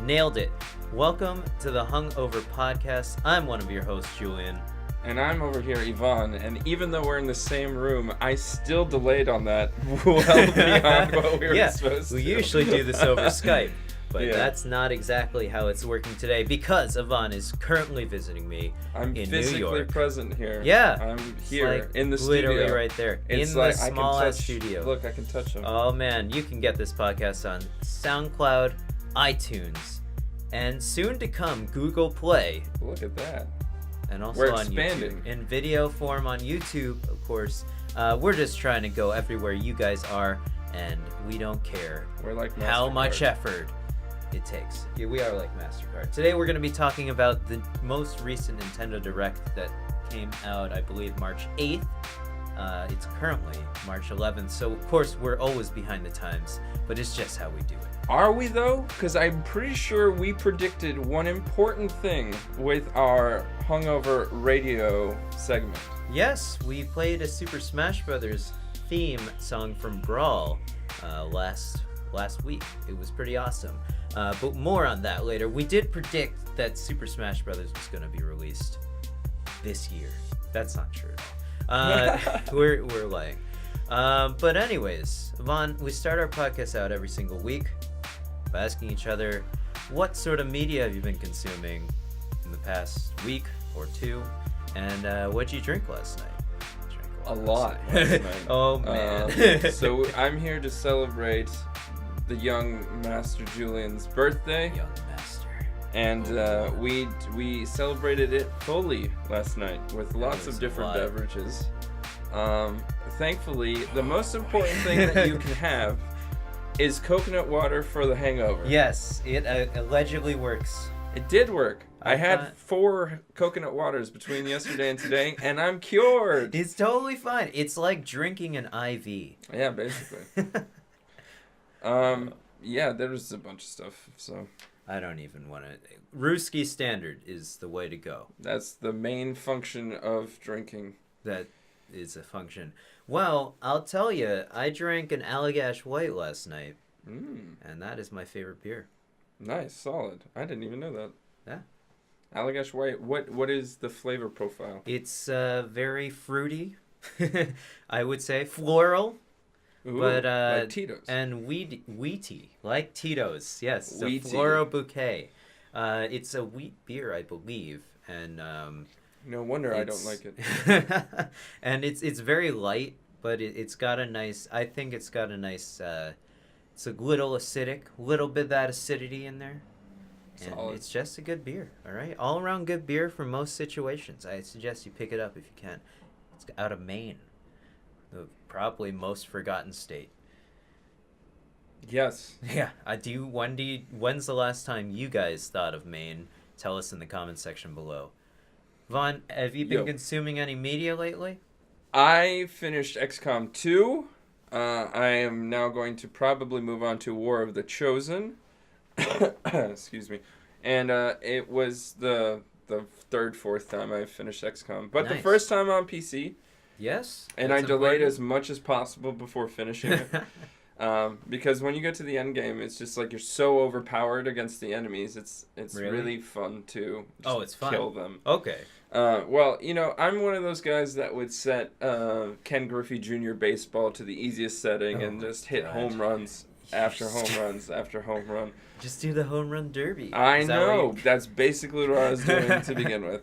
Nailed it. Welcome to the Hungover podcast. I'm one of your hosts, Julien. And I'm over here, Ivan, and even though we're in the same room, I still delayed on that well beyond what we were supposed to. We usually do this over Skype, but that's not exactly how it's working today because Ivan is currently visiting me in New York. I'm physically present here. Yeah. I'm here in the literally studio. right there. It's in like the small-ass studio. Look, I can touch them. Oh, man. You can get this podcast on SoundCloud, iTunes, and soon to come, Google Play. Look at that. And also we're on expanding. YouTube. In video form on YouTube, of course. We're just trying to go everywhere you guys are, and we don't care We're like how much MasterCard. effort it takes. Yeah, we are like MasterCard. Today we're going to be talking about the most recent Nintendo Direct that came out, I believe, March 8th. It's currently March 11th, so of course we're always behind the times, but it's just how we do it. Are we though? Because I'm pretty sure we predicted one important thing with our Hungover radio segment. Yes, we played a Super Smash Bros. Theme song from Brawl last week. It was pretty awesome. But more on that later. We did predict that Super Smash Bros. Was going to be released this year. That's not true at all. We're lying. But anyways, Vaughn, we start our podcast out every single week by asking each other, what sort of media have you been consuming in the past week or two? And what'd you drink last night? A lot last night. Oh, man. So I'm here to celebrate the young Master Julien's birthday. Young Master. And we celebrated it fully last night with lots of different beverages. Thankfully, the most important thing that you can have is coconut water for the hangover. Yes, it allegedly works. It did work. I had 4 coconut waters between yesterday and today, and I'm cured. It's totally fine. It's like drinking an IV. Yeah, basically. Yeah, there was a bunch of stuff, so... I don't even want to... Ruski Standard is the way to go. That's the main function of drinking. That is a function. Well, I'll tell you, I drank an Allagash White last night, and that is my favorite beer. Nice, solid. I didn't even know that. Yeah. Allagash White, what is the flavor profile? It's very fruity, I would say. Floral. Ooh, but like Tito's. And wheaty, like Tito's. Yes, it's Wheaty. a floral bouquet. It's a wheat beer, I believe, and no wonder I don't like it. And it's very light, but it's got a nice. I think it's got a nice. It's a little acidic, little bit of that acidity in there. And Solid. it's just a good beer. All right, all around good beer for most situations. I suggest you pick it up if you can. It's out of Maine. The probably most forgotten state. Yes. Yeah, when's the last time you guys thought of Maine? Tell us in the comments section below. Vaughn, have you been consuming any media lately? I finished XCOM 2. I am now going to probably move on to War of the Chosen. Excuse me. And it was the third, fourth time I finished XCOM. But the first time on PC. Yes. And I delayed as much as possible before finishing it. Because when you get to the end game, it's just like you're so overpowered against the enemies. It's really fun to kill them. Okay. Well, I'm one of those guys that would set Ken Griffey Jr. baseball to the easiest setting and just hit home runs after home runs after home run. Just do the home run derby. I know. That's basically what I was doing to begin with.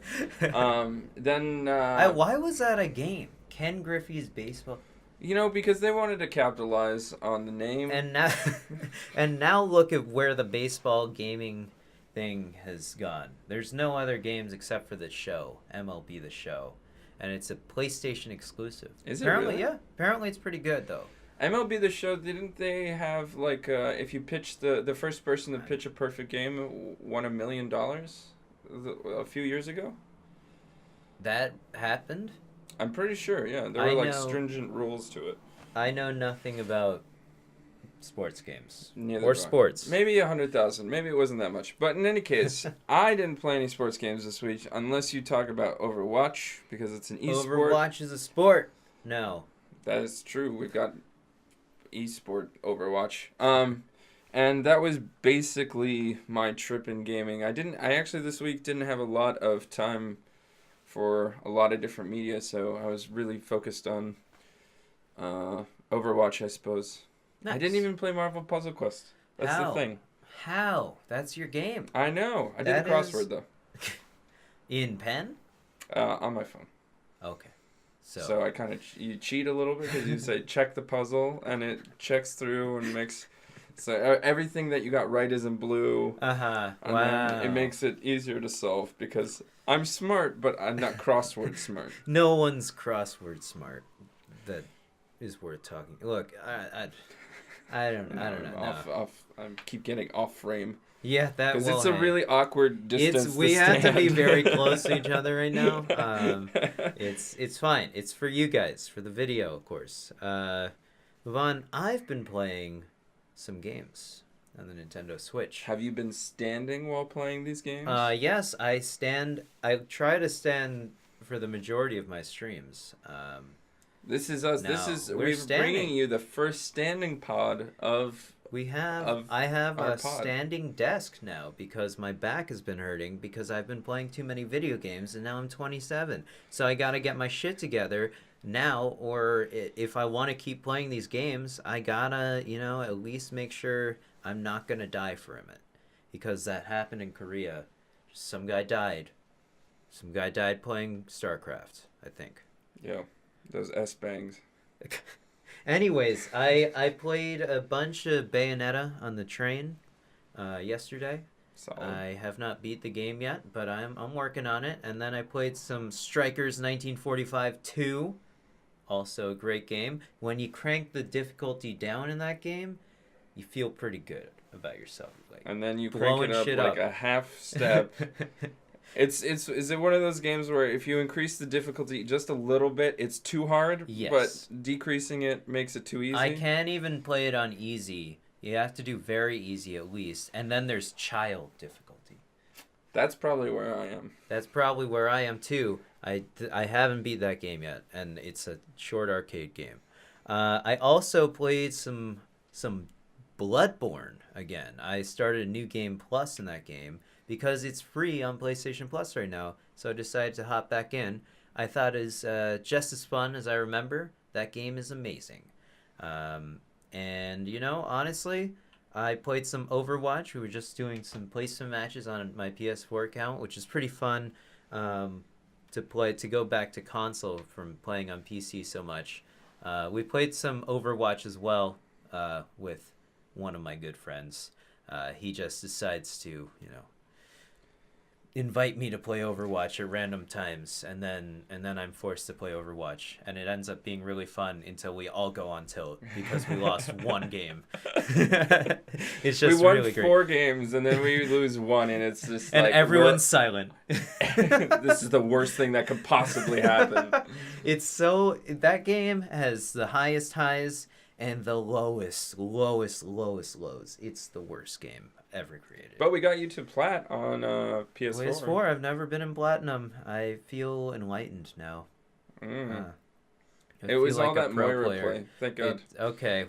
Then why was that a game? Ken Griffey's baseball. Because they wanted to capitalize on the name. And now look at where the baseball gaming thing has gone. There's no other games except for the show, MLB The Show, and it's a PlayStation exclusive. Is it apparently? Really? Yeah. Apparently, it's pretty good though. MLB The Show, didn't they have like if you pitch the first person to pitch a perfect game won $1 million a few years ago? That happened? I'm pretty sure, yeah. There were stringent rules to it. I know nothing about sports games. Neither or do I. Sports. Maybe 100,000. Maybe it wasn't that much. But in any case, I didn't play any sports games this week unless you talk about Overwatch because it's an esport. Overwatch is a sport. No. That is true. We've got esport Overwatch. And that was basically my trip in gaming. I actually this week didn't have a lot of time for a lot of different media, so I was really focused on Overwatch, I suppose. Nice. I didn't even play Marvel Puzzle Quest. That's the thing. How? That's your game. I know. I did a crossword though. In pen? On my phone. Okay. So I kind of you cheat a little bit because you say check the puzzle and it checks through and makes so everything that you got right is in blue. Wow. Then it makes it easier to solve because I'm smart, but I'm not crossword smart. No one's crossword smart. That is worth talking. Look, I don't know. I keep getting off frame. Yeah, that because it's a really awkward distance. We have to be very close to each other right now. It's fine. It's for you guys, for the video, of course. Move on. I've been playing some games on the Nintendo Switch. Have you been standing while playing these games? Yes, I stand. I try to stand for the majority of my weeks. This is us. We're bringing you the first standing pod of. I have a standing desk now because my back has been hurting because I've been playing too many video games and now I'm 27. So I got to get my shit together now, or if I want to keep playing these games, I gotta, at least make sure I'm not going to die from it. Because that happened in Korea. Some guy died. Some guy died playing StarCraft, I think. Yeah, those S-bangs. Anyways, I played a bunch of Bayonetta on the train yesterday. Solid. I have not beat the game yet, but I'm working on it. And then I played some Strikers 1945 2, also a great game. When you crank the difficulty down in that game, you feel pretty good about yourself. Like, and then you crank it up like a half step. Is it one of those games where if you increase the difficulty just a little bit, it's too hard? Yes. But decreasing it makes it too easy? I can't even play it on easy. You have to do very easy at least. And then there's child difficulty. That's probably where I am. That's probably where I am too. I haven't beat that game yet, and it's a short arcade game. I also played some Bloodborne again. I started a new game plus in that game. Because it's free on PlayStation Plus right now, so I decided to hop back in. I thought it was just as fun as I remember. That game is amazing. And, honestly, I played some Overwatch. We were just doing some placement matches on my PS4 account, which is pretty fun to go back to console from playing on PC so much. We played some Overwatch as well with one of my good friends. He just decides to, invite me to play Overwatch at random times, and then I'm forced to play Overwatch, and it ends up being really fun until we all go on tilt because we lost one game. It's just we won really great. 4 games and then we lose 1, and it's just and like everyone's silent. This is the worst thing that could possibly happen. That game has the highest highs and the lowest lows. It's the worst game ever created. But we got you to plat on PS4. PS4, I've never been in platinum. I feel enlightened now. It was all that Moira play. Thank God. Okay,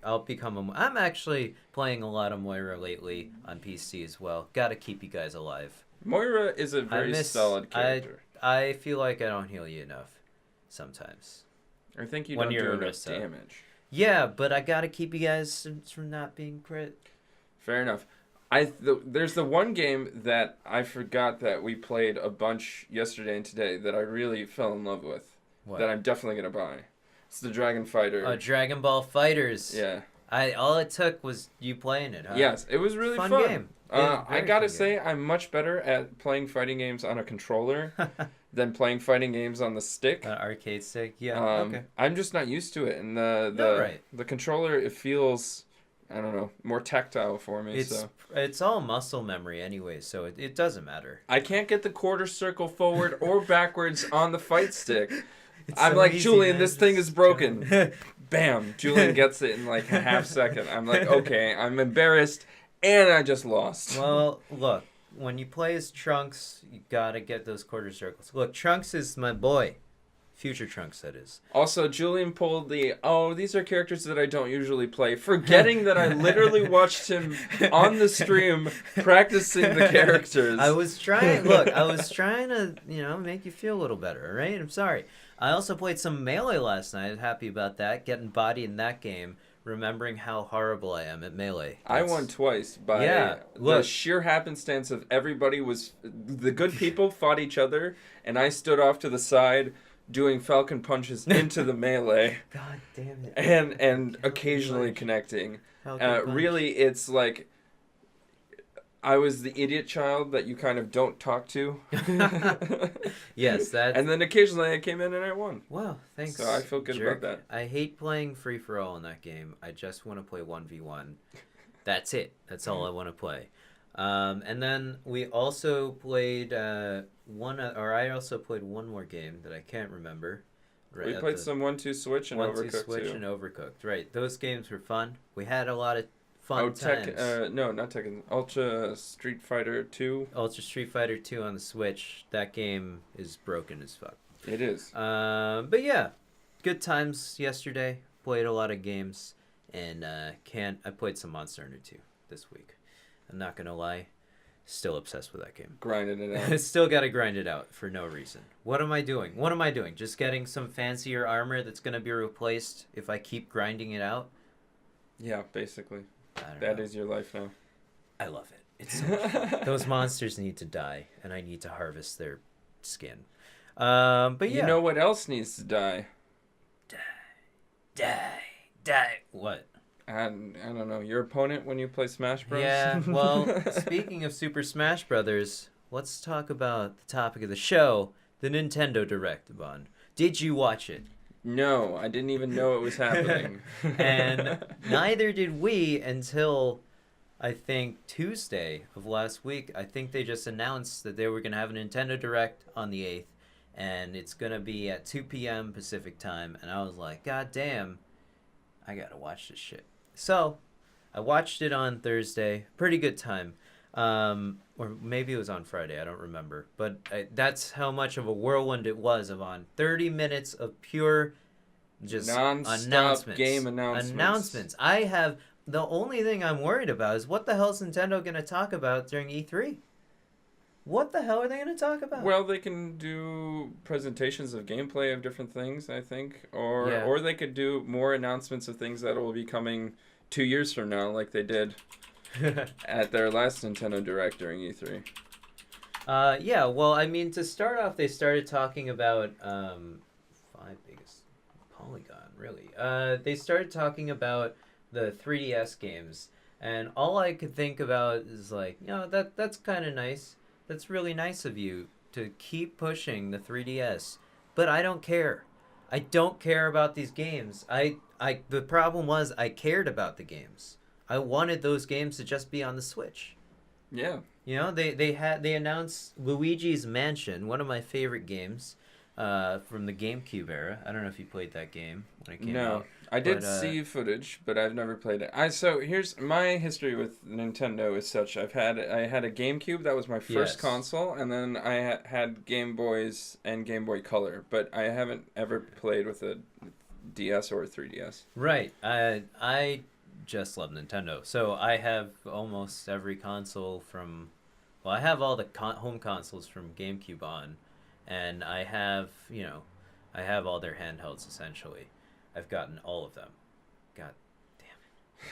I'll become I'm actually playing a lot of Moira lately on PC as well. Gotta keep you guys alive. Moira is a very solid character. I feel like I don't heal you enough sometimes. I think you don't do enough damage. Yeah, but I gotta keep you guys from not being crit. Fair enough. There's the one game that I forgot that we played a bunch yesterday and today that I really fell in love with. What? That I'm definitely going to buy. It's the Dragon Fighter. Dragon Ball Fighters. Yeah. All it took was you playing it, huh? Yes, it was really fun. Game. I gotta say, I'm much better at playing fighting games on a controller than playing fighting games on the stick. Arcade stick, yeah. Okay. I'm just not used to it, and the controller, it feels, I don't know, more tactile for me. It's all muscle memory anyway, so it doesn't matter. I can't get the quarter circle forward or backwards on the fight stick. I'm like, Julien, this thing is broken. Bam! Julien gets it in like a half second. I'm like, okay, I'm embarrassed, and I just lost. Well, look, when you play as Trunks, you gotta get those quarter circles. Look, Trunks is my boy. Future Trunks, that is. Also, Julian pulled these are characters that I don't usually play, forgetting that I literally watched him on the stream practicing the characters. I was trying to, make you feel a little better, all right? I'm sorry. I also played some Melee last night. Happy about that. Getting bodied in that game. Remembering how horrible I am at Melee. I won twice by the sheer happenstance of the good people fought each other, and I stood off to the side doing falcon punches into the melee. God damn it. And occasionally connecting. Really, it's like I was the idiot child that you kind of don't talk to. Yes, that's... And then occasionally I came in and I won. Wow, thanks. So I feel good about that. I hate playing free-for-all in that game. I just want to play 1v1. That's it. That's all I want to play. And then we also played I also played one more game that I can't remember. Right, we played some 1-2 Switch and Overcooked 1-2 Switch too. And Overcooked. Right, those games were fun. We had a lot of fun times. No, not Tekken. Ultra Street Fighter 2. Ultra Street Fighter 2 on the Switch. That game is broken as fuck. It is. But yeah, good times yesterday. Played a lot of games, and I played some Monster Hunter 2 this week. I'm not gonna lie, still obsessed with that game. Grinding it out. Still gotta grind it out for no reason. What am I doing? Just getting some fancier armor that's gonna be replaced if I keep grinding it out? Yeah, basically. That is your life now. I love it. It's so much fun. Those monsters need to die, and I need to harvest their skin. But yeah. You know what else needs to die? Die. What? I don't know. Your opponent when you play Smash Bros? Yeah, well, speaking of Super Smash Brothers, let's talk about the topic of the show, the Nintendo Direct, Ivan. Did you watch it? No, I didn't even know it was happening. And neither did we until, I think, Tuesday of last week. I think they just announced that they were going to have a Nintendo Direct on the 8th, and it's going to be at 2 p.m. Pacific time. And I was like, God damn, I got to watch this shit. So I watched it on Thursday. Pretty good time. Or maybe it was on Friday. I don't remember. But that's how much of a whirlwind it was, Ivan. 30 minutes of pure just non-stop game announcements. The only thing I'm worried about is what the hell is Nintendo going to talk about during E3? What the hell are they going to talk about? Well, they can do presentations of gameplay of different things, I think. Or they could do more announcements of things that will be coming 2 years from now, like they did at their last Nintendo Direct during E3. Yeah, well, I mean, to start off, they started talking about 5 biggest Polygon, really. They started talking about the 3DS games, and all I could think about is like, that's kind of nice. That's really nice of you to keep pushing the 3DS, but I don't care. I don't care about these games. The problem was I cared about the games. I wanted those games to just be on the Switch. Yeah. They announced Luigi's Mansion, one of my favorite games from the GameCube era. I don't know if you played that game when it came out. I did see footage, but I've never played it. So here's my history with Nintendo is such. I had a GameCube, that was my first console, and then I had Game Boys and Game Boy Color, but I haven't ever played with a DS or a 3DS. Right. I just love Nintendo. So I have almost every console I have all the home consoles from GameCube on, and I have all their handhelds essentially. I've gotten all of them. God damn it.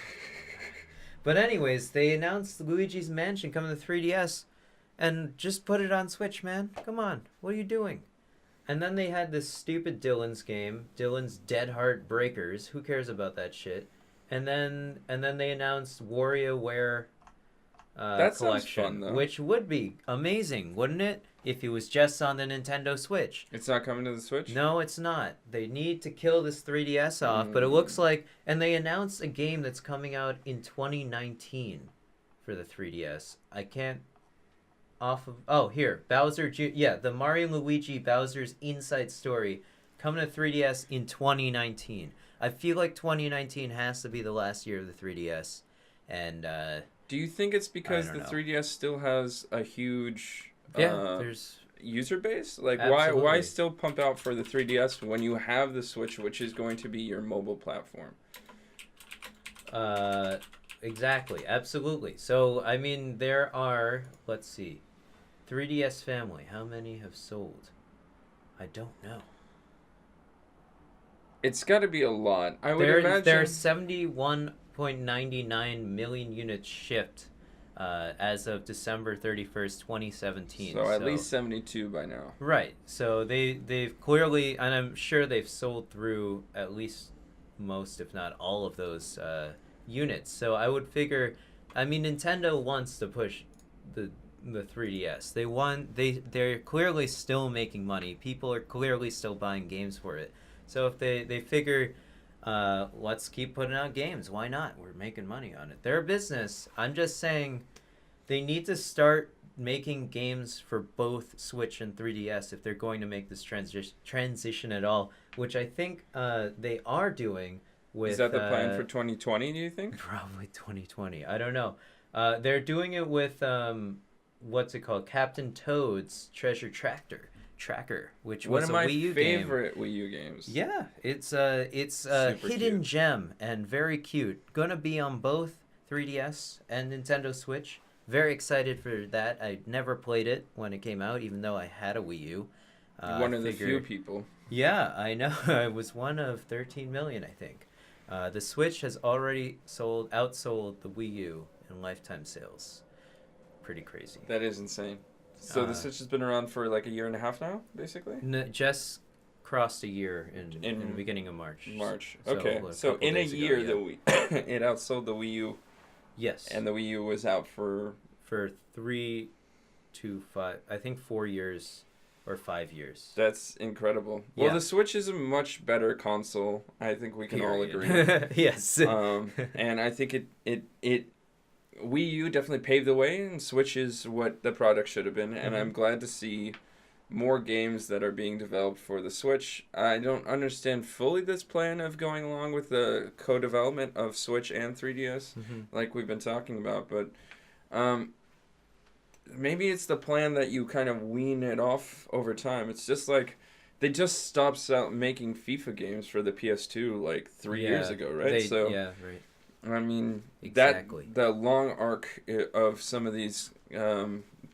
But anyways, they announced Luigi's Mansion coming to 3DS, and just put it on Switch, man. Come on. What are you doing? And then they had this stupid Dylan's game, Dylan's Dead Heart Breakers. Who cares about that shit? And then they announced WarioWare that collection, sounds fun, though. which would be amazing, wouldn't it? If it was just on the Nintendo Switch. It's not coming to the Switch? No, it's not. They need to kill this 3DS off, but it looks like... And they announced a game that's coming out in 2019 for the 3DS. I can't... Oh, here. the Mario and Luigi Bowser's Inside Story coming to 3DS in 2019. I feel like 2019 has to be the last year of the 3DS. And, do you think it's because the 3DS still has a huge... Yeah, there's user base? Like, why Absolutely. still pump out for the 3DS when you have the Switch, which is going to be your mobile platform? Exactly. Absolutely. So, I mean, there are, let's see, 3DS family. How many have sold? I don't know. It's got to be a lot. I would There are imagine. 71.99 million units shipped as of December 31st, 2017. So at least 72 by now. Right. So they've clearly, and I'm sure they've sold through at least most, if not all of those units. So I would figure, I mean, Nintendo wants to push the 3DS. They're clearly still making money. People are clearly still buying games for it. So if they figure, let's keep putting out games. Why not? We're making money on it. They're a business. I'm just saying they need to start making games for both Switch and 3DS if they're going to make this transition at all, which I think they are doing with... Is that the plan for 2020, do you think? Probably 2020. I don't know. They're doing it with, what's it called? Captain Toad's Treasure Tracker, which was a Wii U game. One of my favorite Wii U games. Yeah, it's a hidden cute. gem and very cute. Gonna be on both 3DS and Nintendo Switch. Very excited for that. I never played it when it came out, even though I had a Wii U. One of the few people. Yeah, I know. I was one of 13 million, I think. The Switch has already outsold the Wii U in lifetime sales. Pretty crazy. That is insane. So the Switch has been around for like a year and a half now, basically? Just crossed a year in the beginning of March. Okay. So in a year, it outsold the Wii U. Yes. And the Wii U was out for 3 to 5, I think 4 years or 5 years. That's incredible. Yeah. Well, the Switch is a much better console. I think we can all agree. Yes. And I think it Wii U definitely paved the way, and Switch is what the product should have been. And I'm glad to see more games that are being developed for the Switch. I don't understand fully this plan of going along with the co-development of Switch and 3DS, like we've been talking about, but maybe it's the plan that you kind of wean it off over time. It's just like they just stopped making FIFA games for the PS2 like 3 years ago, right? Yeah, right. I mean, exactly. the long arc of some of these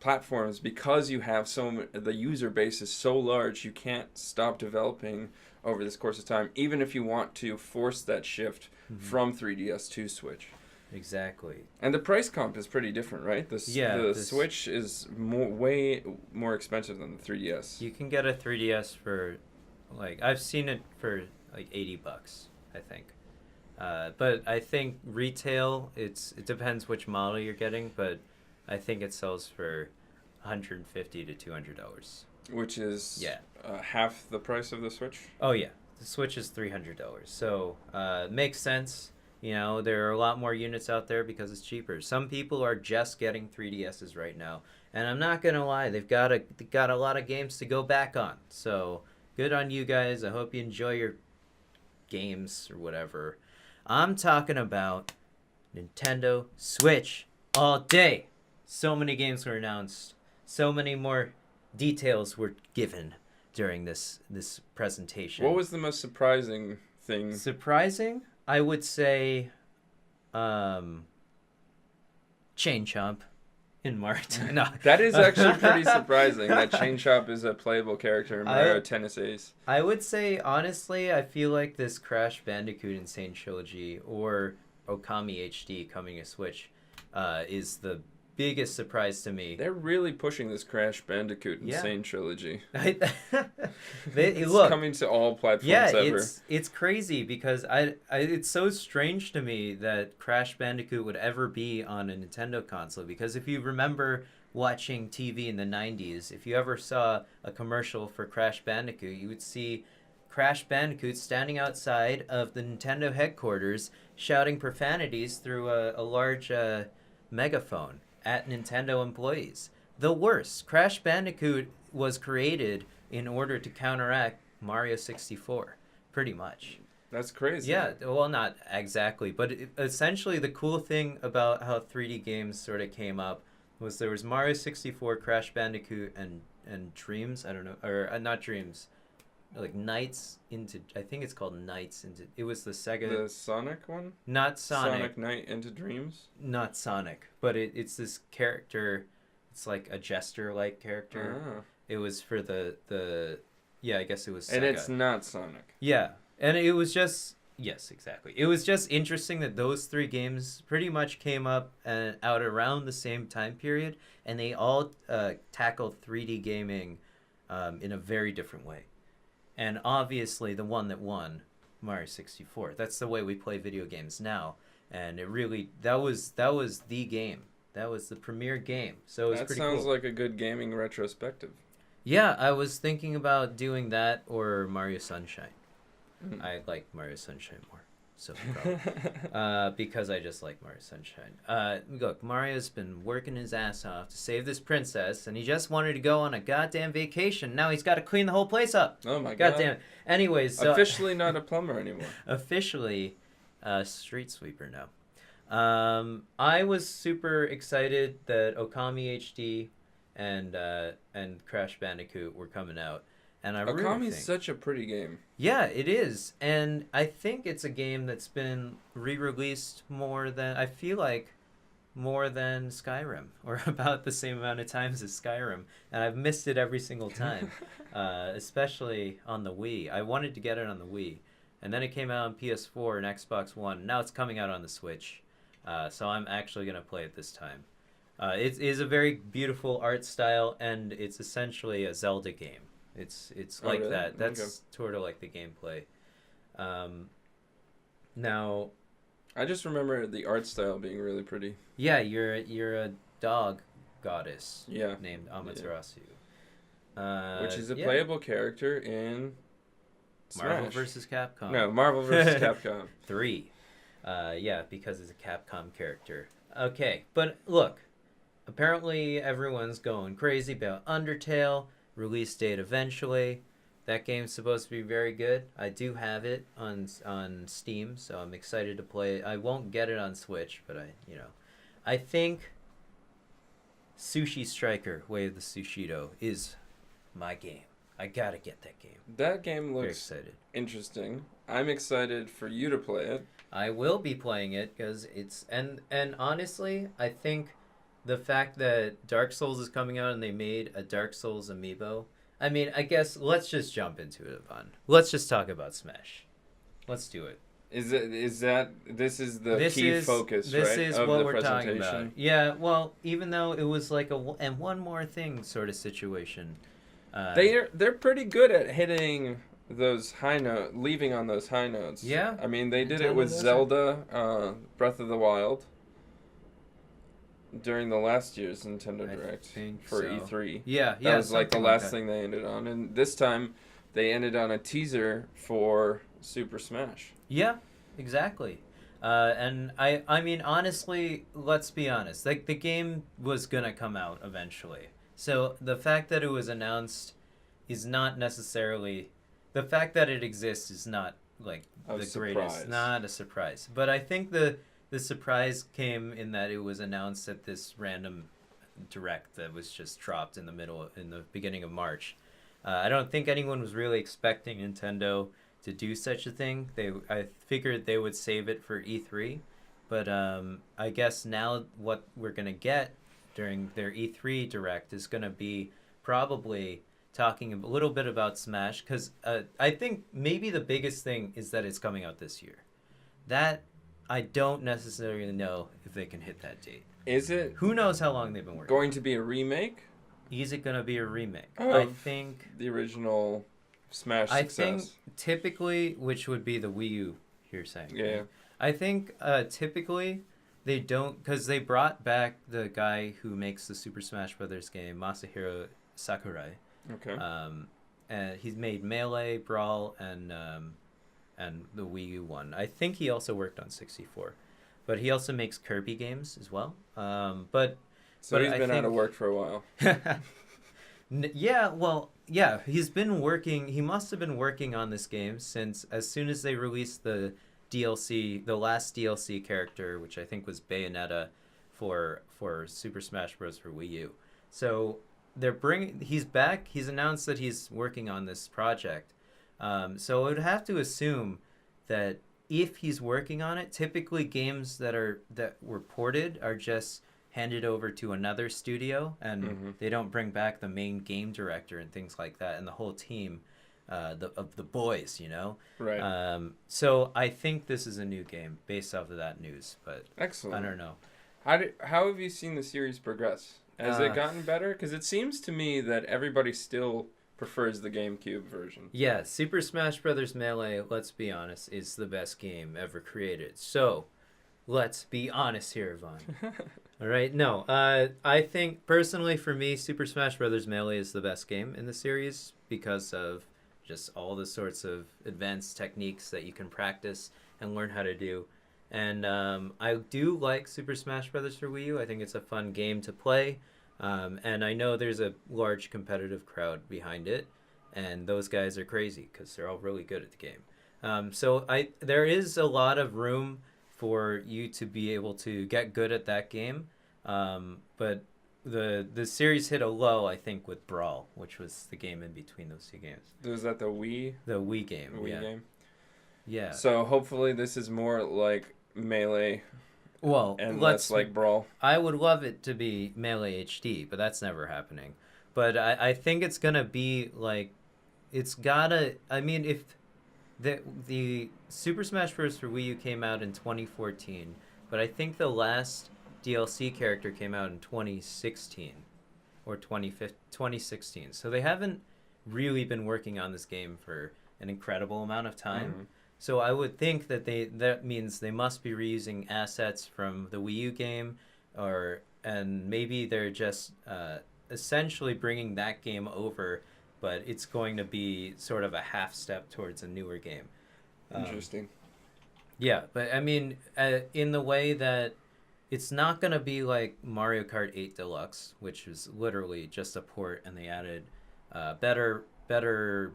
platforms, because you have the user base is so large, you can't stop developing over this course of time, even if you want to force that shift from 3DS to Switch. Exactly. And the price comp is pretty different, right? The Switch is way more expensive than the 3DS. You can get a 3DS for, like, I've seen it for like $80, I think. But I think retail, it depends which model you're getting, but I think it sells for $150 to $200. Which is half the price of the Switch? Oh, yeah. The Switch is $300. So, makes sense. You know, there are a lot more units out there because it's cheaper. Some people are just getting 3DSs right now. And I'm not going to lie, they've got a lot of games to go back on. So, good on you guys. I hope you enjoy your games or whatever. I'm talking about Nintendo Switch all day. So many games were announced. So many more details were given during this presentation. What was the most surprising thing? Surprising? I would say Chain Chomp in March. No. That is actually pretty surprising that Chain Chomp is a playable character in Mario Tennis Ace. I would say, honestly, I feel like this Crash Bandicoot Insane Trilogy or Okami HD coming to Switch is the biggest surprise to me. They're really pushing this Crash Bandicoot Insane Trilogy. It's coming to all platforms ever. It's crazy because it's so strange to me that Crash Bandicoot would ever be on a Nintendo console, because if you remember watching TV in the 90s, if you ever saw a commercial for Crash Bandicoot, you would see Crash Bandicoot standing outside of the Nintendo headquarters shouting profanities through a large megaphone at Nintendo employees. The worst. Crash Bandicoot was created in order to counteract Mario 64, pretty much. That's crazy. Yeah, well, not exactly, but essentially the cool thing about how 3D games sort of came up there was Mario 64, Crash Bandicoot, and Dreams. I don't know, or not Dreams, like Nights into. I think it's called Nights into. It was the Sega. The Sonic one. Not Sonic. Sonic Night into Dreams. Not Sonic, but it's this character. It's like a jester-like character. Ah. It was for the. Yeah, I guess it was Sega. And it's not Sonic. Yeah, and it was just. Yes, exactly. It was just interesting that those three games pretty much came up out around the same time period, and they all tackled 3D gaming in a very different way. And obviously, the one that won, Mario 64. That's the way we play video games now, and it really that was the game. That was the premier game. So it was that pretty sounds cool. like a good gaming retrospective. Yeah, I was thinking about doing that or Mario Sunshine. I like Mario Sunshine more, so because I just like Mario Sunshine. Look, Mario's been working his ass off to save this princess, and he just wanted to go on a goddamn vacation. Now he's got to clean the whole place up. Oh my god! Goddamn. Anyways, so Officially not a plumber anymore. officially, street sweeper now. I was super excited that Okami HD and Crash Bandicoot were coming out. And I really Okami's think, such a pretty game. yeah, it is, and I think it's a game that's been re-released more than Skyrim, or about the same amount of times as Skyrim, and I've missed it every single time, especially on the Wii. I wanted to get it on the Wii, and then it came out on PS4 and Xbox One. Now it's coming out on the Switch, so I'm actually gonna play it this time. It is a very beautiful art style, and it's essentially a Zelda game. It's like really? that. That's Okay. sort of like the gameplay. Now, I just remember the art style being really pretty. yeah, you're a dog goddess Yeah. named Amaterasu. Which is a yeah. playable character in Marvel Smash. vs. Capcom. No, Marvel vs. Capcom. 3. Yeah, because it's a Capcom character. Okay, but look, apparently everyone's going crazy about Undertale. Release date eventually. That game's supposed to be very good. I do have it on Steam, so I'm excited to play it. I won't get it on Switch, but I think Sushi Striker: Way of the Sushido is my game. I gotta get that game. That game Very looks excited. interesting. I'm excited for you to play it. I will be playing it because it's and honestly, I think the fact that Dark Souls is coming out and they made a Dark Souls amiibo. I mean, I guess let's just jump into it, Ivan. Let's just talk about Smash. Let's do it. This is the key focus, this right? is of what the we're presentation. talking about. Yeah, well, even though it was like and one more thing sort of situation. They're pretty good at hitting those high notes, leaving on those high notes. Yeah. I mean, they did it Nintendo with does it. Zelda, Breath of the Wild, during the last year's Nintendo I Direct think for so. E3. Yeah, That yeah. was like the something last that. thing they ended on, and this time they ended on a teaser for Super Smash. Yeah, exactly. And I mean, honestly, let's be honest. Like, the game was gonna come out eventually. So the fact that it was announced is not necessarily... The fact that it exists is not, like, A the surprise. greatest. Not a surprise. But I think the surprise came in that it was announced at this random direct that was just dropped in the beginning of March. I don't think anyone was really expecting Nintendo to do such a thing. I figured they would save it for E3, but I guess now what we're gonna get during their E3 direct is gonna be probably talking a little bit about Smash, because I think maybe the biggest thing is that it's coming out this year. That I don't necessarily know if they can hit that date. Is it Who knows how long they've been working? going to be a remake Is it gonna be a remake? Of I think. the original Smash I success? think typically, which would be the Wii U, you're saying. Yeah. I think typically they don't, because they brought back the guy who makes the Super Smash Brothers game, Masahiro Sakurai. Okay. And he's made Melee, Brawl, and the Wii U one. I think he also worked on 64, but he also makes Kirby games as well. But So but he's I been out of think- work for a while. Yeah, well, yeah, he's been working. He must have been working on this game since as soon as they released the DLC, the last DLC character, which I think was Bayonetta for Super Smash Bros. For Wii U. So he's back. He's announced that he's working on this project. So I would have to assume that if he's working on it, typically games that were ported are just handed over to another studio, and they don't bring back the main game director and things like that, and the whole team of the boys, you know. Right. So I think this is a new game based off of that news, but Excellent. I don't know. How have you seen the series progress? Has it gotten better? Because it seems to me that everybody still prefers the GameCube version. Yeah, Super Smash Bros. Melee, let's be honest, is the best game ever created. So, let's be honest here, Ivan. All right, no, I think personally for me, Super Smash Bros. Melee is the best game in the series because of just all the sorts of advanced techniques that you can practice and learn how to do. And I do like Super Smash Bros. For Wii U. I think it's a fun game to play. And I know there's a large competitive crowd behind it. And those guys are crazy because they're all really good at the game. So there is a lot of room for you to be able to get good at that game. But the series hit a low, I think, with Brawl, which was the game in between those two games. Was that the Wii? The Wii game. The Wii game? Yeah. So hopefully this is more like Melee and less like Brawl. I would love it to be Melee HD, but that's never happening. But I think it's going to be like, it's gotta, I mean, if the Super Smash Bros. For Wii U came out in 2014, but I think the last DLC character came out in 2016 or 2016. So they haven't really been working on this game for an incredible amount of time. Mm-hmm. So I would think that that means they must be reusing assets from the Wii U game, and maybe they're just essentially bringing that game over, but it's going to be sort of a half step towards a newer game. Interesting. Yeah, but I mean, in the way that it's not going to be like Mario Kart 8 Deluxe, which is literally just a port, and they added better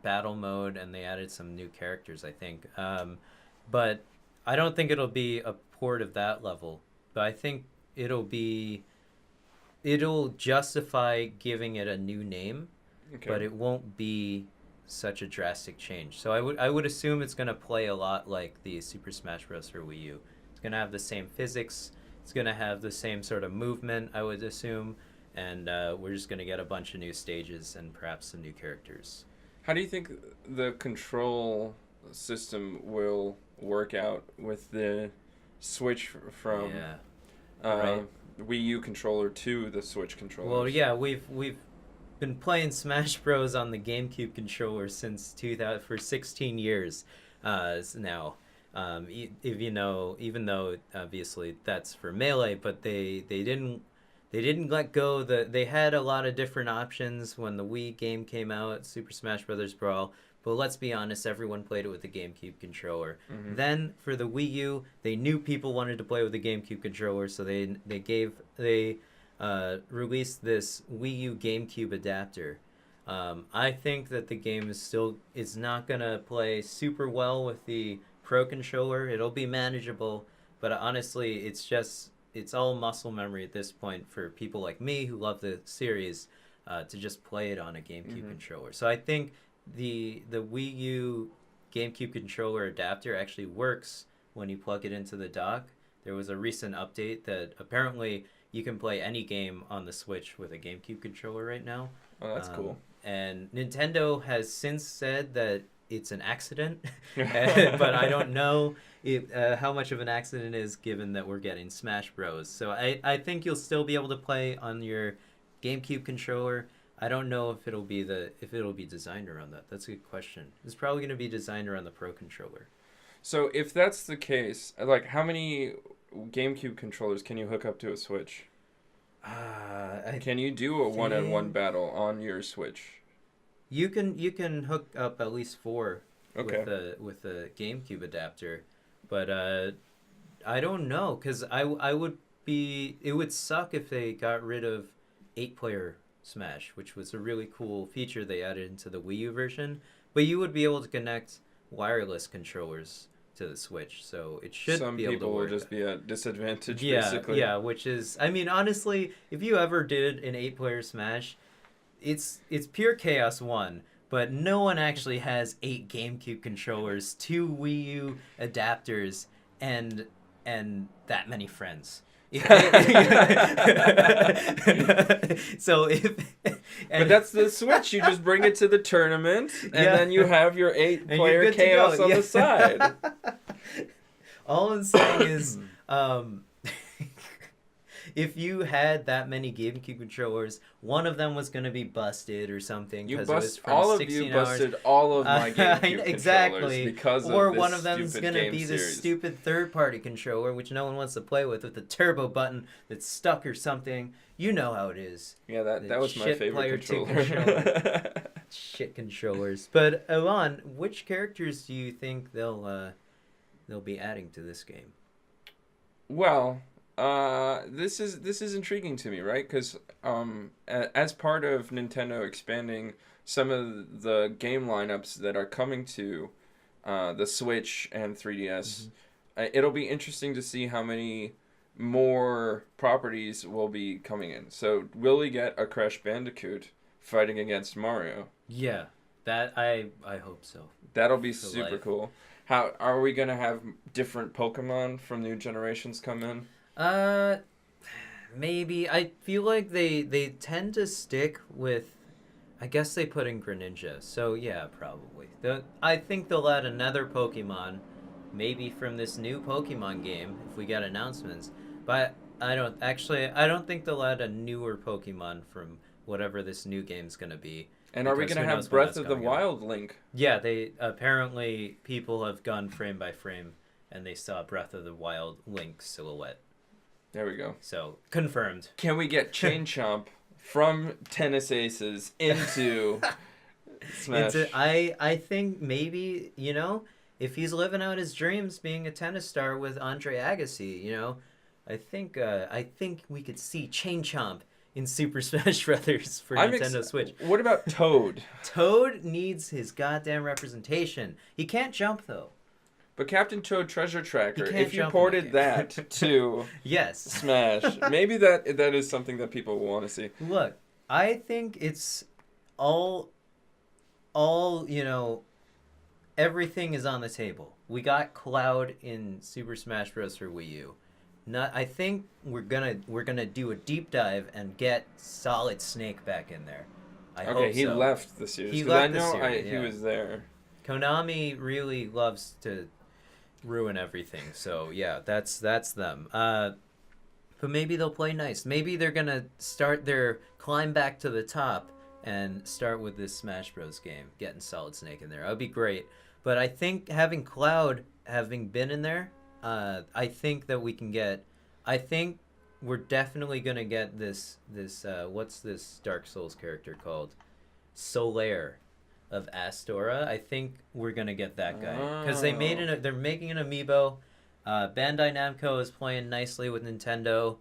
battle mode, and they added some new characters, I think. But I don't think it'll be a port of that level. But I think it'll justify giving it a new name, but it won't be such a drastic change. So I would assume it's going to play a lot like the Super Smash Bros. For Wii U. It's going to have the same physics. It's going to have the same sort of movement, I would assume. And we're just going to get a bunch of new stages and perhaps some new characters. How do you think the control system will work out with the switch from Wii U controller to the Switch controller? Well, yeah, we've been playing Smash Bros. On the GameCube controller since 2000 for 16 years now. Even though obviously that's for Melee, but they didn't let go. They had a lot of different options when the Wii game came out, Super Smash Bros. Brawl. But let's be honest, everyone played it with the GameCube controller. Mm-hmm. Then for the Wii U, they knew people wanted to play with the GameCube controller, so they released this Wii U GameCube adapter. I think that the game is not gonna play super well with the Pro controller. It'll be manageable, but honestly, it's all muscle memory at this point for people like me who love the series to just play it on a GameCube controller. So I think the Wii U GameCube controller adapter actually works when you plug it into the dock. There was a recent update that apparently you can play any game on the Switch with a GameCube controller right now. Oh, that's cool. And Nintendo has since said that it's an accident, but I don't know how much of an accident it is given that we're getting Smash Bros. So I think you'll still be able to play on your GameCube controller. I don't know if it'll be designed around that. That's a good question. It's probably going to be designed around the Pro controller. So if that's the case, like how many GameCube controllers can you hook up to a Switch? Can you do a one-on-one battle on your Switch? You can hook up at least 4 with the GameCube adapter, but I don't know, because it would suck if they got rid of 8-player Smash, which was a really cool feature they added into the Wii U version. But you would be able to connect wireless controllers to the Switch, so it should Some be able to people will work. just be at disadvantage, Yeah, basically. yeah, which is, I mean, honestly, if you ever did an 8-player Smash, it's pure chaos one, but no one actually has 8 GameCube controllers, 2 Wii U adapters, and that many friends. So if But that's the Switch. You just bring it to the tournament, and then you have your and you're 8-player good to chaos go. on Yeah. the side. All I'm saying is, if you had that many GameCube controllers, one of them was going to be busted or something because it was from all of 16 you hours. busted all of my GameCube Exactly. controllers because or of this one of them's stupid gonna game be this series. stupid third-party controller, which no one wants to play with the turbo button that's stuck or something. You know how it is. Yeah, The that was my shit favorite player two controller. Shit controllers. But Ivan, which characters do you think they'll be adding to this game? Well, this is intriguing to me, right? Because as part of Nintendo expanding some of the game lineups that are coming to the Switch and 3DS, it'll be interesting to see how many more properties will be coming in. So, will we get a Crash Bandicoot fighting against Mario? Yeah, that I hope so. That'll be For super life. cool. How are we gonna have different Pokemon from new generations come in? Maybe. I feel like they tend to stick with. I guess they put in Greninja, so yeah, probably. I think they'll add another Pokemon, maybe from this new Pokemon game if we get announcements. But I don't think they'll add a newer Pokemon from whatever this new game's gonna be. And are we Because gonna who have knows when Breath that's of the coming out. Wild Link? Yeah, they apparently people have gone frame by frame and they saw Breath of the Wild Link silhouette. There we go. So confirmed. Can we get Chain Chomp from Tennis Aces into Smash? I think maybe, if he's living out his dreams being a tennis star with Andre Agassi, I think we could see Chain Chomp in Super Smash Brothers for Nintendo Switch. What about Toad? Toad needs his goddamn representation. He can't jump though. But Captain Toad Treasure Tracker, can't if you jump in ported that that to Yes. Smash, maybe that is something that people will want to see. Look, I think it's all everything is on the table. We got Cloud in Super Smash Bros. For Wii U. I think we're gonna do a deep dive and get Solid Snake back in there. I hope Okay, he so. left the series. He 'cause left I the know series, he yeah. was there. Konami really loves to ruin everything. So yeah, that's them. But maybe they'll play nice. Maybe they're gonna start their climb back to the top and start with this Smash Bros. Game, getting Solid Snake in there. That would be great. But I think having Cloud having been in there, I think that we can get. I think we're definitely gonna get this. What's this Dark Souls character called? Solaire of Astora. I think we're gonna get that guy because they're making an amiibo. Bandai Namco is playing nicely with Nintendo.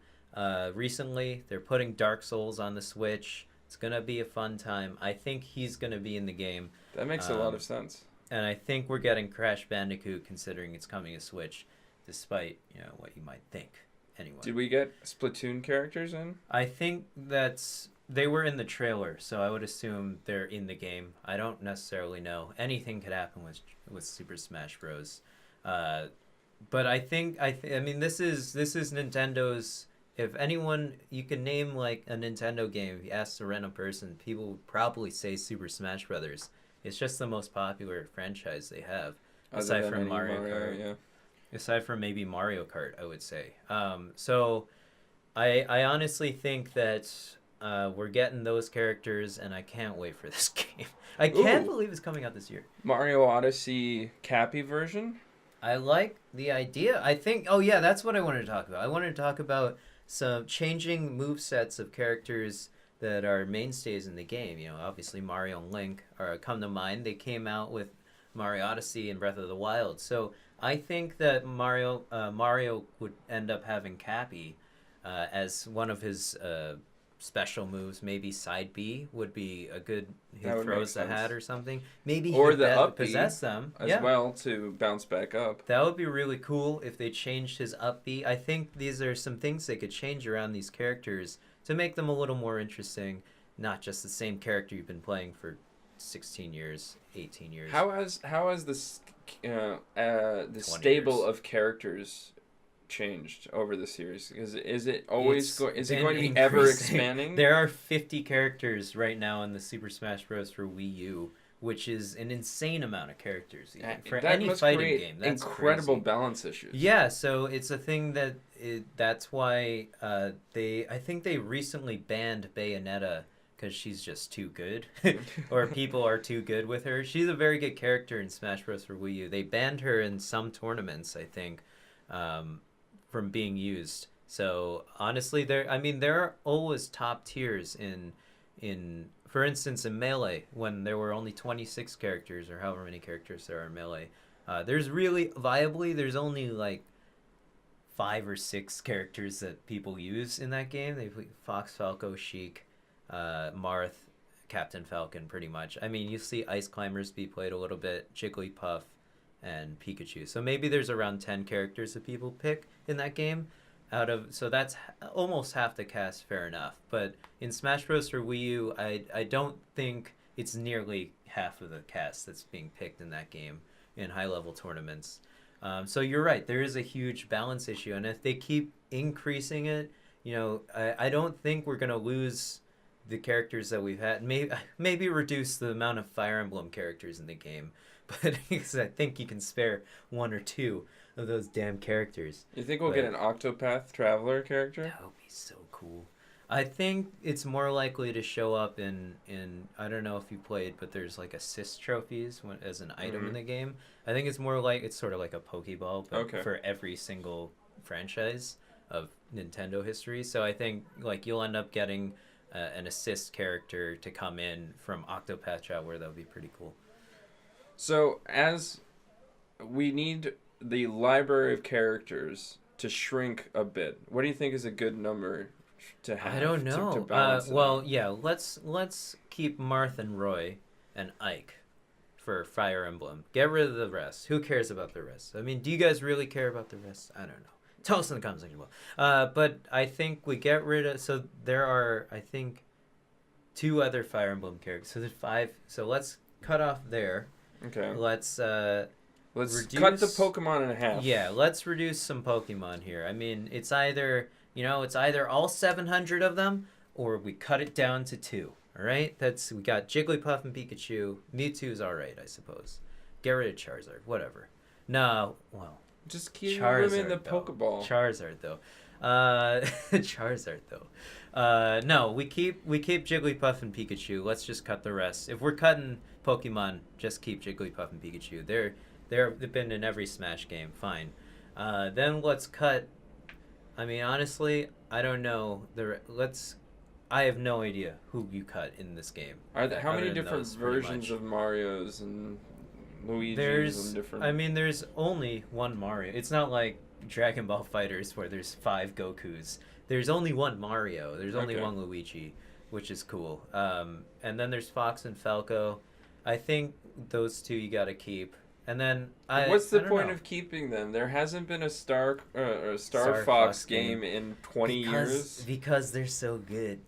Recently, they're putting Dark Souls on the Switch. It's gonna be a fun time. I think he's gonna be in the game. That makes a lot of sense. And I think we're getting Crash Bandicoot considering it's coming to Switch, despite what you might think. Anyway, Did we get Splatoon characters in? I think they were in the trailer, so I would assume they're in the game. I don't necessarily know. Anything could happen with Super Smash Bros. But I think I mean this is Nintendo's. If anyone you can name like a Nintendo game, if you ask a random person, people would probably say Super Smash Brothers. It's just the most popular franchise they have, aside from Mario Kart. Yeah. Aside from maybe Mario Kart, I would say. So I honestly think that we're getting those characters, and I can't wait for this game. I can't believe it's coming out this year. Mario Odyssey Cappy version? I like the idea. I think, that's what I wanted to talk about. I wanted to talk about some changing movesets of characters that are mainstays in the game. Obviously Mario and Link come to mind. They came out with Mario Odyssey and Breath of the Wild. So I think that Mario would end up having Cappy as one of his special moves. Maybe side B would be a good. He That would make throws the hat sense. or something. Maybe he Or could the up B possess them as well to bounce back up. That would be really cool if they changed his up B. I think these are some things they could change around these characters to make them a little more interesting. Not just the same character you've been playing for 16 years, 18 years. How has this the stable years. of characters changed over the series? Is it always going to be increasing. ever expanding? There are 50 characters right now in the Super Smash Bros. For Wii U, which is an insane amount of characters. For that any must fighting create game, that's incredible crazy. balance issues. Yeah, so it's a thing that's why I think they recently banned Bayonetta because she's just too good, or people are too good with her. She's a very good character in Smash Bros. For Wii U. They banned her in some tournaments, I think, from being used. So honestly, there are always top tiers in for instance in Melee when there were only 26 characters or however many characters there are in Melee. There's only like 5 or 6 characters that people use in that game. They play Fox, Falco, Sheik, Marth, Captain Falcon, pretty much. I mean, you see Ice Climbers be played a little bit, Jigglypuff, and Pikachu. So maybe there's around 10 characters that people pick in that game. So that's almost half the cast, fair enough. But in Smash Bros. For Wii U, I don't think it's nearly half of the cast that's being picked in that game in high-level tournaments. So you're right, there is a huge balance issue. And if they keep increasing it, I don't think we're going to lose the characters that we've had. Maybe reduce the amount of Fire Emblem characters in the game. But because I think you can spare 1 or 2 of those damn characters. You think we'll get an Octopath Traveler character? That would be so cool. I think it's more likely to show up in I don't know if you played, but there's like assist trophies as an item in the game. I think it's sort of like a Pokeball, but for every single franchise of Nintendo history. So I think like you'll end up getting an assist character to come in from Octopath Traveler. That would be pretty cool. So as we need the library of characters to shrink a bit, what do you think is a good number to have? I don't know. To balance it out? Yeah, let's keep Marth and Roy and Ike for Fire Emblem. Get rid of the rest. Who cares about the rest? I mean, do you guys really care about the rest? I don't know. Tell us in the comments section below. But I think we get rid of. So there are, I think, 2 other Fire Emblem characters. So there's 5. So let's cut off there. Okay. Let's reduce, cut the Pokemon in half. Yeah, let's reduce some Pokemon here. I mean, it's either all 700 of them, or we cut it down to 2. All right, we got Jigglypuff and Pikachu. Mewtwo's all right, I suppose. Get rid of Charizard, whatever. No, well, just keep Charizard him in the Pokeball. Charizard though. Charizard though. No, we keep Jigglypuff and Pikachu. Let's just cut the rest. If we're cutting Pokemon, just keep Jigglypuff and Pikachu. They've been in every Smash game. Fine. Then let's cut. I mean, honestly, I don't know. I have no idea who you cut in this game. How many different versions of Mario's and Luigi's and different? I mean, there's only one Mario. It's not like Dragon Ball FighterZ where there's 5 Gokus. There's only one Mario. There's only one Luigi, which is cool. And then there's Fox and Falco. I think those 2 you gotta keep. And then what's the point of keeping them? There hasn't been a Star Fox game in 20 years. Because they're so good.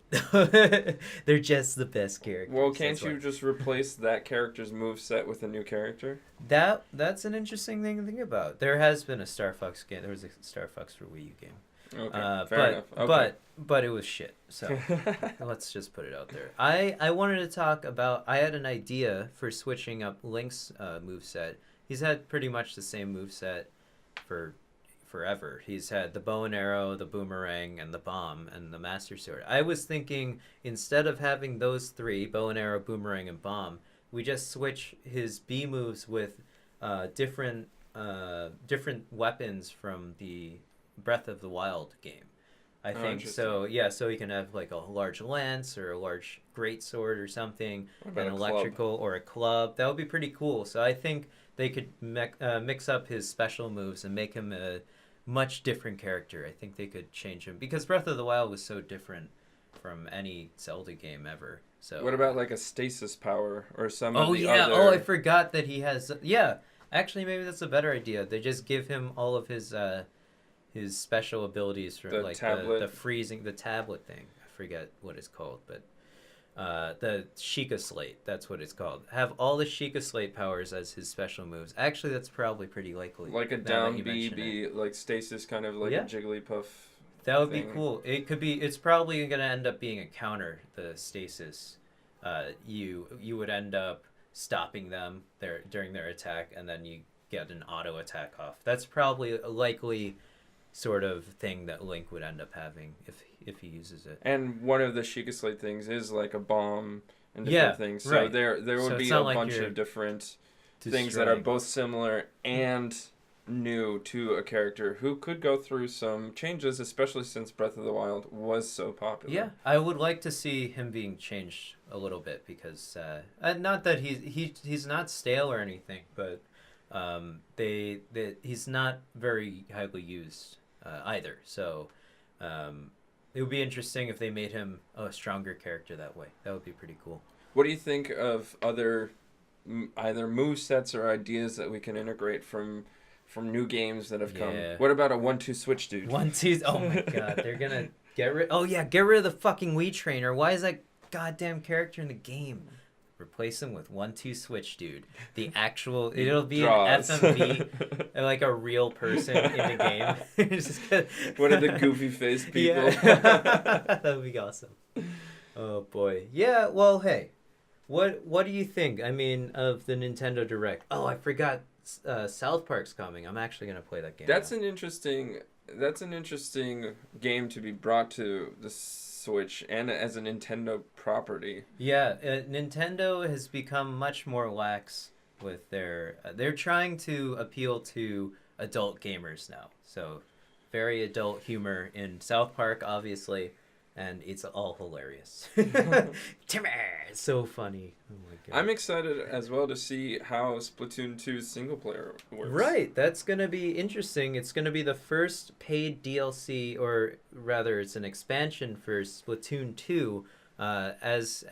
They're just the best characters. Well, can't you just replace that character's moveset with a new character? That's an interesting thing to think about. There has been a Star Fox game. There was a Star Fox for Wii U game. Okay, fair enough. Okay. But it was shit. So let's just put it out there. I wanted to talk about. I had an idea for switching up Link's moveset. He's had pretty much the same moveset for forever. He's had the bow and arrow, the boomerang, and the bomb, and the Master Sword. I was thinking instead of having those 3, bow and arrow, boomerang, and bomb, we just switch his B moves with different weapons from the Breath of the Wild game. I think so. Yeah, so he can have like a large lance or a large greatsword or something, an electrical or a club. That would be pretty cool. So I think they could mix up his special moves and make him a much different character. I think they could change him because Breath of the Wild was so different from any Zelda game ever. So What about like a stasis power or some oh of the yeah, other... oh I forgot that he has yeah. Actually, maybe that's a better idea. They just give him all of his special abilities from The like tablet. the freezing the tablet thing. I forget what it's called, but the Sheikah Slate, that's what it's called. Have all the Sheikah Slate powers as his special moves. Actually, that's probably pretty likely. Like a now that down you B, mention it. B, like stasis, kind of like Yeah. a Jigglypuff That would be thing. cool. It could be. It's probably gonna end up being a counter. The stasis. You would end up stopping them during their attack, and then you get an auto attack off. That's probably a likely sort of thing that Link would end up having if he uses it. And one of the Sheikah Slate things is like a bomb and Yeah, different things. So right. there So would it's be not a like bunch you're of different things that are destroying. both similar and new to a character who could go through some changes, especially since Breath of the Wild was so popular. Yeah, I would like to see him being changed a little bit because not that he's not stale or anything, but he's not very highly used either. So it would be interesting if they made him a stronger character that way. That would be pretty cool. What do you think of other either move sets or ideas that we can integrate from new games that have come? Yeah. What about a 1-2 switch, dude? 1-2. Oh my god, they're gonna get rid. Oh yeah, get rid of the fucking Wii trainer. Why is that goddamn character in the game? Replace him with 1-2 switch, dude. The actual. It'll be Draws. an FMV, like a real person in the game. It's just gonna- One of the goofy face people. Yeah. That would be awesome. Oh boy. Yeah. Well, hey, what do you think? I mean, of the Nintendo Direct? Oh, I forgot. South Park's coming. I'm actually gonna play that game. That's now. an interesting game to be brought to the Switch and as a Nintendo property. Yeah, Nintendo has become much more lax with their. They're trying to appeal to adult gamers now. So, very adult humor in South Park, obviously, and it's all hilarious. Timmy, it's so funny. Oh my god. I'm excited as well to see how Splatoon 2's single player works. Right, that's gonna be interesting. It's gonna be the first paid DLC, or rather, it's an expansion for Splatoon 2. As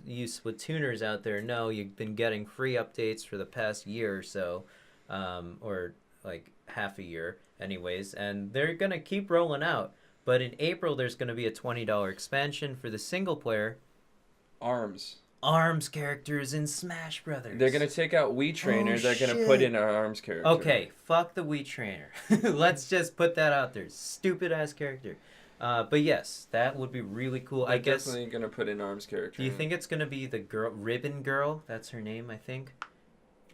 you Splatooners out there know, you've been getting free updates for the past year or so, or like half a year, anyways, and they're gonna keep rolling out. But in April, there's gonna be a $20 expansion for the single player. ARMS characters in Smash Brothers. They're gonna take out Wii Trainer. Oh, they're gonna shit. put in an ARMS character. Okay, fuck the Wii Trainer. Let's just put that out there. Stupid ass character. But yes, that would be really cool. They're I guess. definitely gonna put in ARMS character. Do you think it's gonna be the girl, Ribbon Girl? That's her name, I think.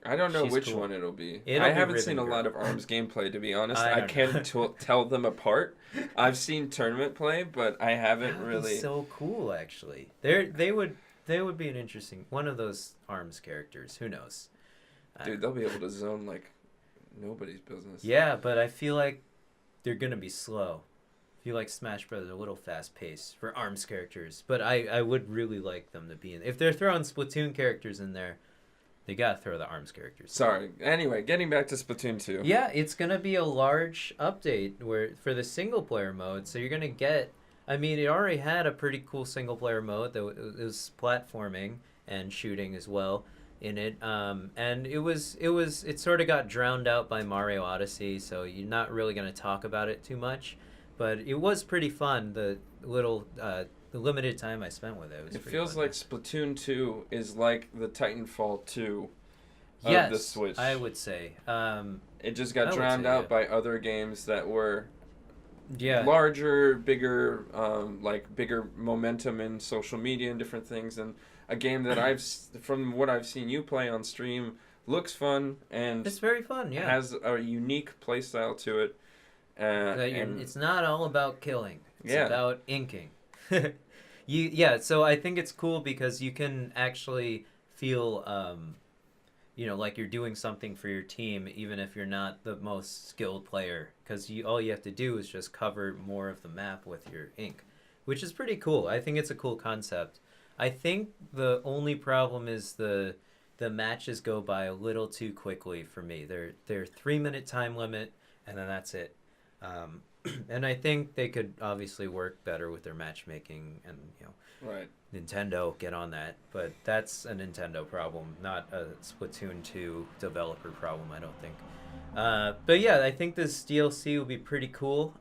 I don't know She's which cool. one it'll be. It'll I be haven't Ribbon seen a Girl. lot of ARMS gameplay, to be honest. I I don't can't know. tell them apart. I've seen tournament play, but I haven't That would really. be so cool, actually. They would be an interesting one of those ARMS characters. Who knows? Dude, they'll be able to zone like nobody's business. Yeah, but I feel like they're gonna be slow. I feel like Smash Brothers are a little fast paced for ARMS characters, but I would really like them to be in. If they're throwing Splatoon characters in there, they gotta throw the ARMS characters. Sorry. Anyway, getting back to Splatoon 2. Yeah, it's gonna be a large update for the single player mode. So you're gonna get. I mean, it already had a pretty cool single player mode that was platforming and shooting as well in it. And it sort of got drowned out by Mario Odyssey, so you're not really gonna talk about it too much. But it was pretty fun. The limited time I spent with it was. It pretty feels fun. like Splatoon 2 is like the Titanfall 2 of Yes, the Switch. I would say. It just I got would drowned say, out yeah. by other games that were Yeah. larger, bigger, like bigger momentum in social media and different things. And a game that from what I've seen you play on stream, looks fun and It's very fun. Yeah. has a unique play style to it. And It's not all about killing. It's Yeah. about inking. So I think it's cool because you can actually feel like you're doing something for your team even if you're not the most skilled player, because all you have to do is just cover more of the map with your ink, which is pretty cool. I think it's a cool concept. I think the only problem is the matches go by a little too quickly for me. They're 3-minute time limit, and then that's it. And I think they could obviously work better with their matchmaking and, Right. Nintendo, get on that. But that's a Nintendo problem, not a Splatoon 2 developer problem, I don't think. But yeah, I think this DLC will be pretty cool.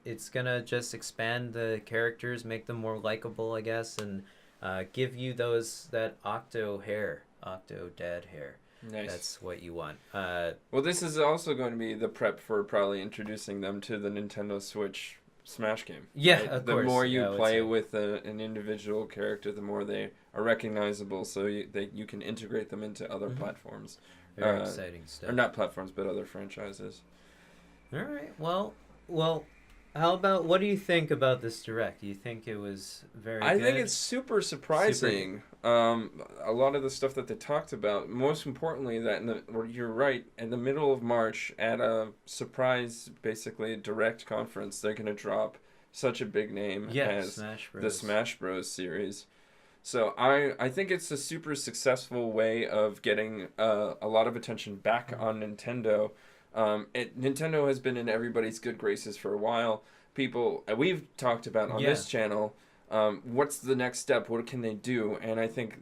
It's gonna just expand the characters, make them more likable, I guess, and give you that Octo Dad hair. Nice. That's what you want. Well, this is also going to be the prep for probably introducing them to the Nintendo Switch Smash game. Yeah, right? of The course. more you Yeah, I would play say. with an individual character, the more they are recognizable, so you can integrate them into other platforms. Very exciting stuff. Or not platforms, but other franchises. All right. Well. How about, what do you think about this direct? Do you think it was very I good? think it's super surprising. A lot of the stuff that they talked about. Most importantly, you're right. In the middle of March, at a surprise, basically direct conference, they're gonna drop such a big name as Smash Bros. the Smash Bros. Series. So I think it's a super successful way of getting a lot of attention back on Nintendo. Nintendo has been in everybody's good graces for a while. We've talked about on this channel, what's the next step? What can they do? And I think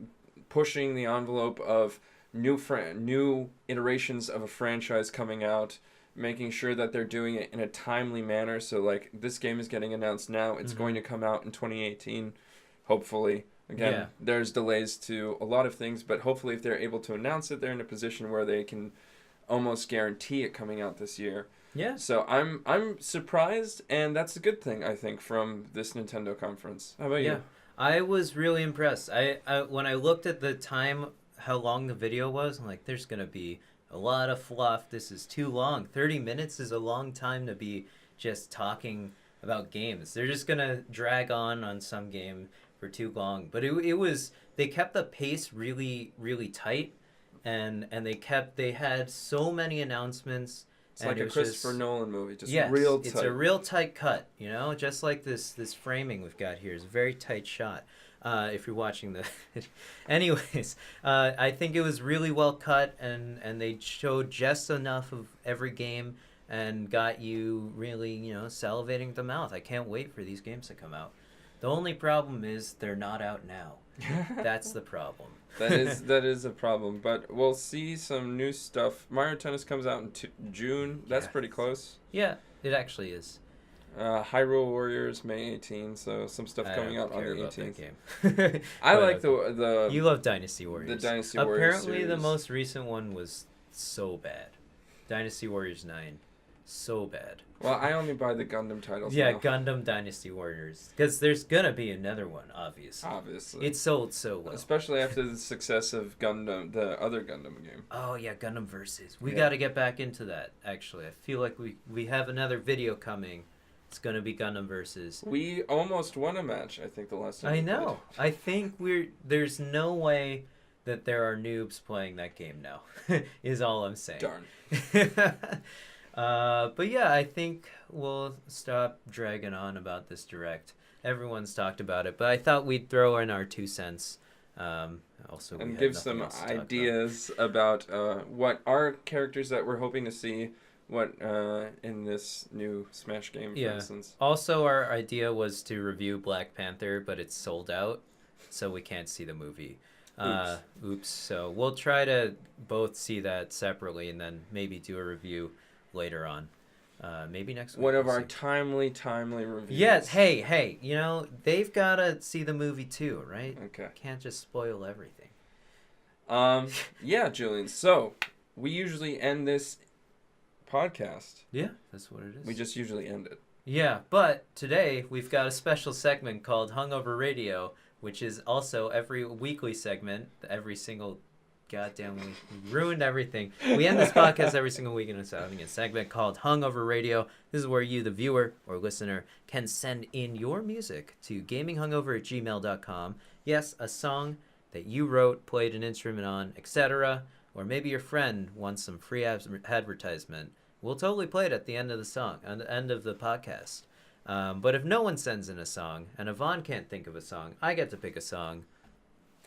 pushing the envelope of new iterations of a franchise coming out, making sure that they're doing it in a timely manner. So like this game is getting announced now. It's going to come out in 2018, hopefully. Again, there's delays to a lot of things, but hopefully if they're able to announce it, they're in a position where they can almost guarantee it coming out this year. Yeah. So I'm surprised, and that's a good thing, I think, from this Nintendo conference. How about you? I was really impressed. I when I looked at the time, how long the video was, I'm like, there's gonna be a lot of fluff. This is too long. 30 minutes is a long time to be just talking about games. They're just gonna drag on some game for too long. But they kept the pace really, really tight. And they had so many announcements. It's like a Christopher Nolan movie, just yes, real tight. It's a real tight cut, just like this framing we've got here is a very tight shot. If you're watching the, anyways, I think it was really well cut, and they showed just enough of every game and got you really salivating at the mouth. I can't wait for these games to come out. The only problem is they're not out now. That's the problem. That is a problem, but we'll see some new stuff. Mario Tennis comes out in June. That's pretty close. Yeah, it actually is. Hyrule Warriors May 18, so some stuff coming out on the 18th. Game. I like the You love Dynasty Warriors. The Dynasty Warriors Apparently, series. the most recent one was so bad. Dynasty Warriors 9, so bad. Well, I only buy the Gundam titles. Yeah, now. Gundam Dynasty Warriors, because there's gonna be another one, obviously. Obviously, It sold so well. especially after the success of Gundam, the other Gundam game. Oh yeah, Gundam Versus. We got to get back into that. Actually, I feel like we have another video coming. It's gonna be Gundam Versus. We almost won a match, I think, the last time. I know. I think there's no way that there are noobs playing that game now. Is all I'm saying. Darn. But yeah, I think we'll stop dragging on about this direct. Everyone's talked about it, but I thought we'd throw in our 2 cents. Also, and give some ideas about what our characters that we're hoping to see. What in this new Smash game, for instance. Also, our idea was to review Black Panther, but it's sold out, so we can't see the movie. Oops. So we'll try to both see that separately and then maybe do a review later on. Maybe next week. One of our timely reviews. Yes. Hey. They've got to see the movie too, right? Okay. Can't just spoil everything. Yeah, Julien. So we usually end this podcast. Yeah, that's what it is. We just usually end it. Yeah, but today we've got a special segment called Hungover Radio, which is also every weekly segment, every single goddamn week. We ruined everything. We end this podcast every single week in a segment called Hungover Radio. This is where you, the viewer or listener, can send in your music to gaminghungover@gmail.com. Yes, a song that you wrote, played an instrument on, etc. Or maybe your friend wants some free advertisement. We'll totally play it at the end of the song, at the end of the podcast. But if no one sends in a song, and Ivan can't think of a song, I get to pick a song.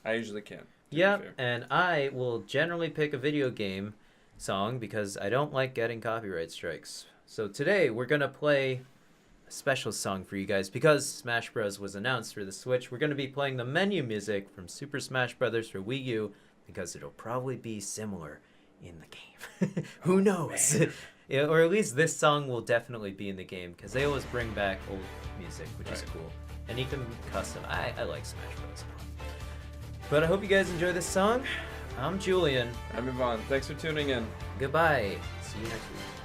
I usually can. Yeah, and I will generally pick a video game song because I don't like getting copyright strikes. So today we're gonna play a special song for you guys because Smash Bros. Was announced for the Switch. We're gonna be playing the menu music from Super Smash Bros. For Wii U because it'll probably be similar in the game. Who knows? Yeah, or at least this song will definitely be in the game because they always bring back old music, which is cool. And you can custom. I like Smash Bros. But I hope you guys enjoy this song. I'm Julian. I'm Ivan. Thanks for tuning in. Goodbye. See you next week.